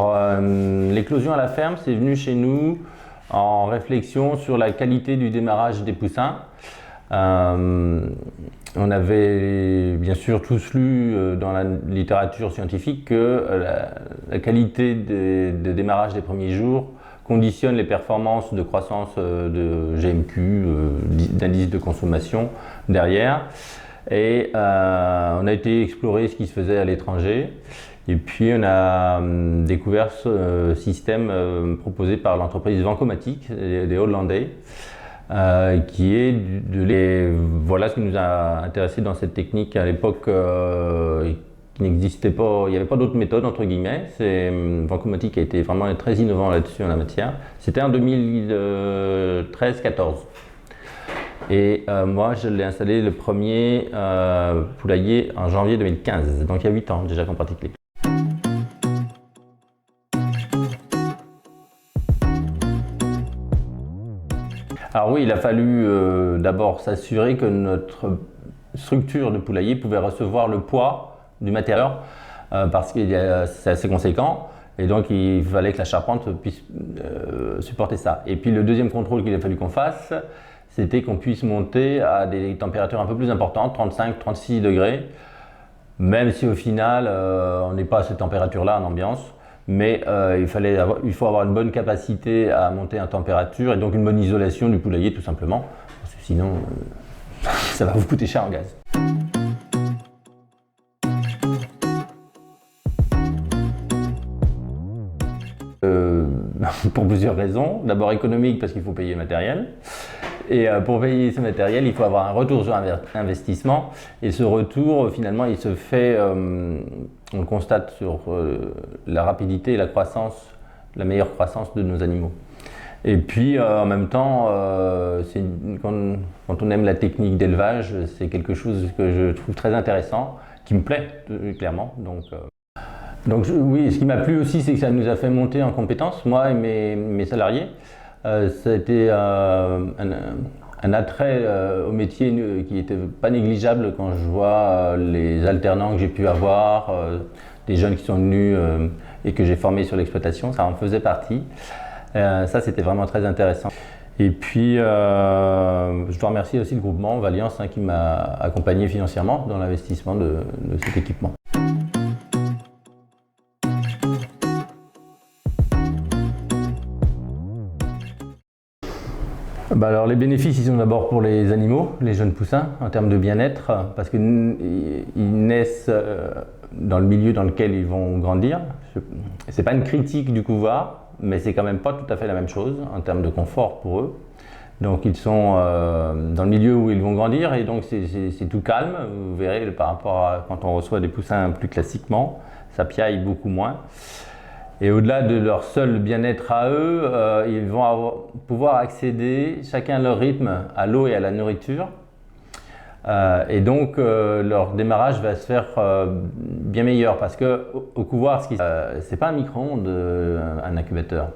L'éclosion à la ferme, c'est venu chez nous en réflexion sur la qualité du démarrage des poussins. On avait bien sûr tous lu dans la littérature scientifique que la qualité de démarrage des premiers jours conditionne les performances de croissance de GMQ, d'indice de consommation derrière. Et on a été explorer ce qui se faisait à l'étranger. Et puis on a découvert ce système proposé par l'entreprise Vancomatic, des Hollandais, qui est voilà ce qui nous a intéressé dans cette technique à l'époque qui n'existait pas, il n'y avait pas d'autre méthode entre guillemets. Vancomatic a été vraiment très innovant là-dessus en la matière. C'était en 2013-14. Et moi, je l'ai installé le premier poulailler en janvier 2015, donc il y a 8 ans déjà qu'on pratique les. Alors oui, il a fallu d'abord s'assurer que notre structure de poulailler pouvait recevoir le poids du matériel parce que c'est assez conséquent et donc il fallait que la charpente puisse supporter ça. Et puis le deuxième contrôle qu'il a fallu qu'on fasse, c'était qu'on puisse monter à des températures un peu plus importantes, 35-36 degrés, même si au final on n'est pas à cette température-là en ambiance. Mais il faut avoir une bonne capacité à monter en température et donc une bonne isolation du poulailler tout simplement, parce que sinon ça va vous coûter cher en gaz. Pour plusieurs raisons. D'abord économique parce qu'il faut payer le matériel. Et pour payer ce matériel, il faut avoir un retour sur investissement. Et ce retour, finalement, il se fait, on le constate sur la rapidité et la croissance, la meilleure croissance de nos animaux. Et puis, en même temps, quand on aime la technique d'élevage, c'est quelque chose que je trouve très intéressant, qui me plaît clairement. Donc oui, ce qui m'a plu aussi, c'est que ça nous a fait monter en compétences, moi et mes salariés. Ça a été un attrait au métier qui n'était pas négligeable quand je vois les alternants que j'ai pu avoir, des jeunes qui sont venus et que j'ai formés sur l'exploitation, ça en faisait partie. Ça, c'était vraiment très intéressant. Et puis, je dois remercier aussi le groupement Valiance qui m'a accompagné financièrement dans l'investissement de cet équipement. Alors les bénéfices, ils sont d'abord pour les animaux, les jeunes poussins, en termes de bien-être, parce qu'ils naissent dans le milieu dans lequel ils vont grandir. C'est pas une critique du couvoir, mais c'est quand même pas tout à fait la même chose en termes de confort pour eux. Donc ils sont dans le milieu où ils vont grandir et donc c'est tout calme. Vous verrez par rapport à quand on reçoit des poussins plus classiquement, ça piaille beaucoup moins. Et au-delà de leur seul bien-être à eux, ils vont pouvoir accéder, chacun à leur rythme, à l'eau et à la nourriture. Et donc leur démarrage va se faire bien meilleur parce qu'au couvoir, c'est pas un micro-ondes, un incubateur.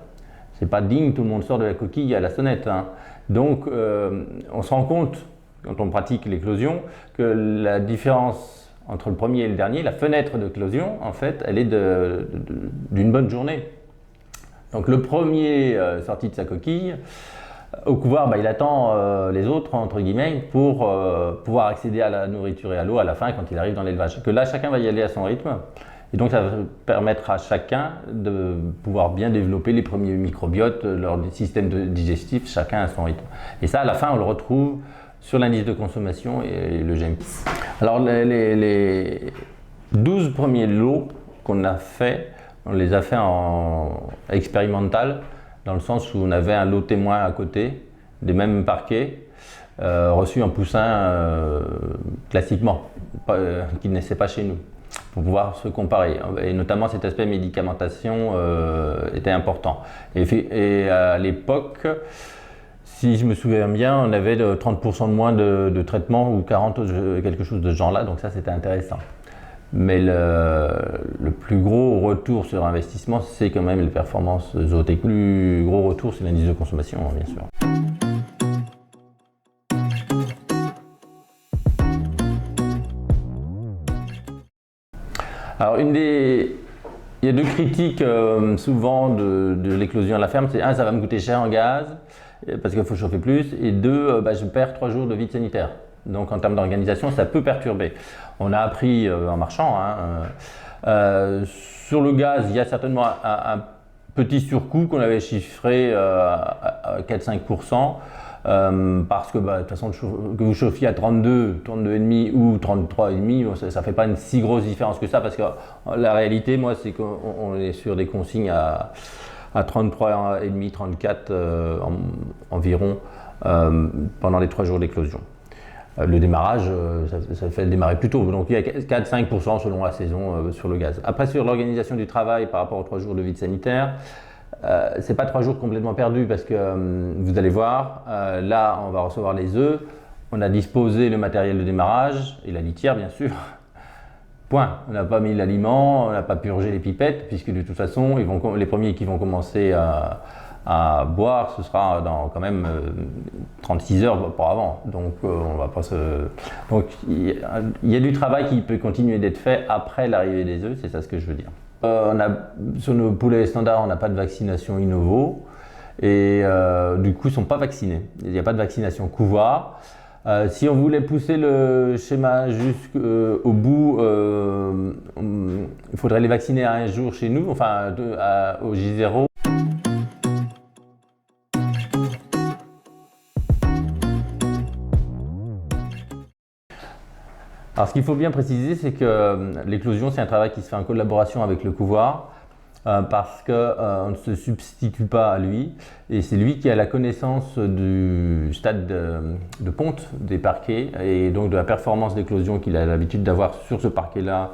C'est pas ding, tout le monde sort de la coquille à la sonnette. Hein. Donc on se rend compte, quand on pratique l'éclosion, que la différence entre le premier et le dernier, la fenêtre d'éclosion, en fait, elle est d'une bonne journée. Donc le premier sorti de sa coquille, au couvoir, il attend les autres, entre guillemets, pour pouvoir accéder à la nourriture et à l'eau à la fin quand il arrive dans l'élevage. Que là, chacun va y aller à son rythme. Et donc ça va permettre à chacun de pouvoir bien développer les premiers microbiotes, leur système digestif, chacun à son rythme. Et ça, à la fin, on le retrouve sur l'indice de consommation et le GMP. Alors les 12 premiers lots qu'on a fait, on les a fait en expérimental, dans le sens où on avait un lot témoin à côté, des mêmes parquets, reçus en poussin classiquement, qui ne naissaient pas chez nous, pour pouvoir se comparer. Et notamment cet aspect médicamentation était important. Et à l'époque, si je me souviens bien, on avait 30% de moins de traitement ou 40%, quelque chose de ce genre-là, donc ça c'était intéressant. Mais le plus gros retour sur investissement, c'est quand même les performances zootechniques. Le plus gros retour, c'est l'indice de consommation, bien sûr. Alors une des Il y a deux critiques souvent de l'éclosion à la ferme. C'est un, ça va me coûter cher en gaz parce qu'il faut chauffer plus, et deux, je perds 3 jours de vide sanitaire. Donc en termes d'organisation, ça peut perturber. On a appris en marchant. Sur le gaz, il y a certainement un petit surcoût qu'on avait chiffré à 4-5%. Parce que de toute façon, que vous chauffiez à 32,5 ou 33,5, ça ne fait pas une si grosse différence que ça, parce que la réalité, moi, c'est qu'on est sur des consignes à 33,5, 34 environ pendant les 3 jours d'éclosion. Le démarrage, ça fait démarrer plus tôt, donc il y a 4-5% selon la saison sur le gaz. Après, sur l'organisation du travail par rapport aux 3 jours de vide sanitaire, c'est pas 3 jours complètement perdus, parce que vous allez voir, là on va recevoir les œufs, on a disposé le matériel de démarrage et la litière bien sûr. Point. On n'a pas mis l'aliment, on n'a pas purgé les pipettes, puisque de toute façon les premiers qui vont commencer à boire, ce sera dans quand même 36 heures par avant. Donc on va pas se... Donc il y a du travail qui peut continuer d'être fait après l'arrivée des œufs, c'est ça ce que je veux dire. Sur nos poulets standards, on n'a pas de vaccination Innovo, et du coup ils ne sont pas vaccinés. Il n'y a pas de vaccination couvoir. Si on voulait pousser le schéma jusqu'au bout, il faudrait les vacciner à un jour chez nous, enfin au J0. Alors ce qu'il faut bien préciser, c'est que l'éclosion, c'est un travail qui se fait en collaboration avec le couvoir, parce qu'on ne se substitue pas à lui, et c'est lui qui a la connaissance du stade de ponte des parquets, et donc de la performance d'éclosion qu'il a l'habitude d'avoir sur ce parquet-là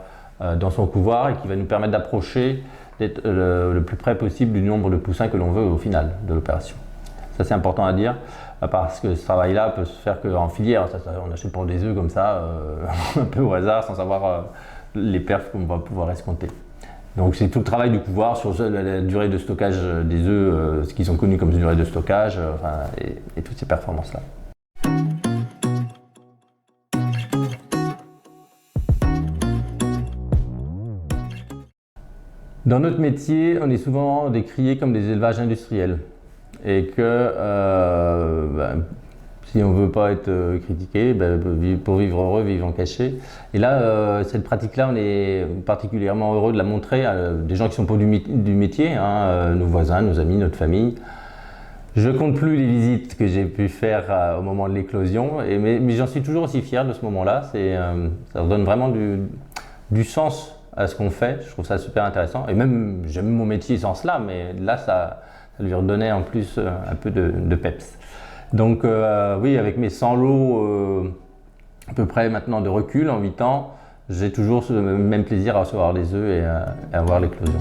dans son couvoir, et qui va nous permettre d'approcher, d'être le plus près possible du nombre de poussins que l'on veut au final de l'opération. Ça c'est important à dire, parce que ce travail-là peut se faire qu'en filière. On achète pour des œufs comme ça, un peu au hasard, sans savoir les perfs qu'on va pouvoir escompter. Donc c'est tout le travail du couvoir sur la durée de stockage des œufs, ce qu'ils ont connu comme durée de stockage, et toutes ces performances-là. Dans notre métier, on est souvent décrié comme des élevages industriels, et que si on ne veut pas être critiqué, pour vivre heureux, vivre en cachet. Et là, cette pratique-là, on est particulièrement heureux de la montrer à des gens qui ne sont pas du métier, nos voisins, nos amis, notre famille. Je ne compte plus les visites que j'ai pu faire au moment de l'éclosion, mais j'en suis toujours aussi fier de ce moment-là. Ça donne vraiment du sens à ce qu'on fait. Je trouve ça super intéressant. Et même, j'aime mon métier sans cela, mais là, ça lui redonnait en plus un peu de peps. Donc oui, avec mes 100 lots à peu près maintenant de recul en 8 ans, j'ai toujours ce même plaisir à recevoir les œufs et à voir l'éclosion.